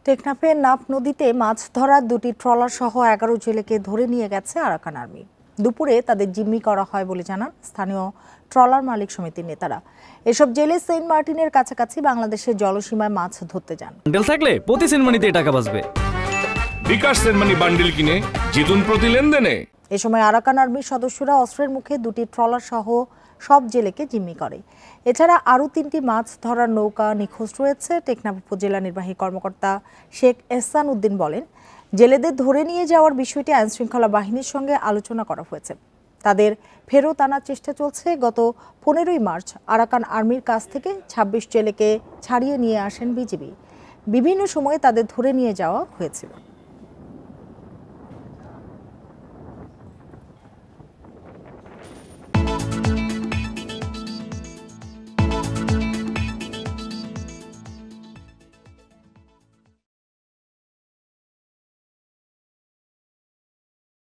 টেকনাফের নাফ নদীতে মাছ ধরার দুটি ট্রলার সহ 11 জেলেকে ধরে নিয়ে গেছে আরাকান আর্মি। দুপুরে তাদের জিম্মি করা হয় বলে জানান স্থানীয় ট্রলার মালিক সমিতির নেতারা। এসব জেলে সেন্ট মার্টিনের কাছাকাছি বাংলাদেশের জলসীমায় মাছ ধরতে যান। বান্ডেল থাকলে প্রতি সেনমানিতে টাকা বাঁচবে। বিকাশ সেনমানি বান্ডেল কিনে জিতুন প্রতি লেনদেনে। এ সময় আরাকান আর্মির সদস্যরা অস্ত্রের মুখে দুটি ট্রলার সহ সব জেলেকে জিম্মি করে। এছাড়া আরও 3টি মাছ ধরার নৌকা নিখোঁজ রয়েছে। টেকনাফ উপজেলা নির্বাহী কর্মকর্তা শেখ এহসান উদ্দিন বলেন, জেলেদের ধরে নিয়ে যাওয়ার বিষয়টি আইনশৃঙ্খলা বাহিনীর সঙ্গে আলোচনা করা হয়েছে। তাদের ফেরত আনার চেষ্টা চলছে। গত 15ই মার্চ আরাকান আর্মির কাছ থেকে 26 জেলেকে ছাড়িয়ে নিয়ে আসেন বিজিবি। বিভিন্ন সময়ে তাদের ধরে নিয়ে যাওয়া হয়েছিল।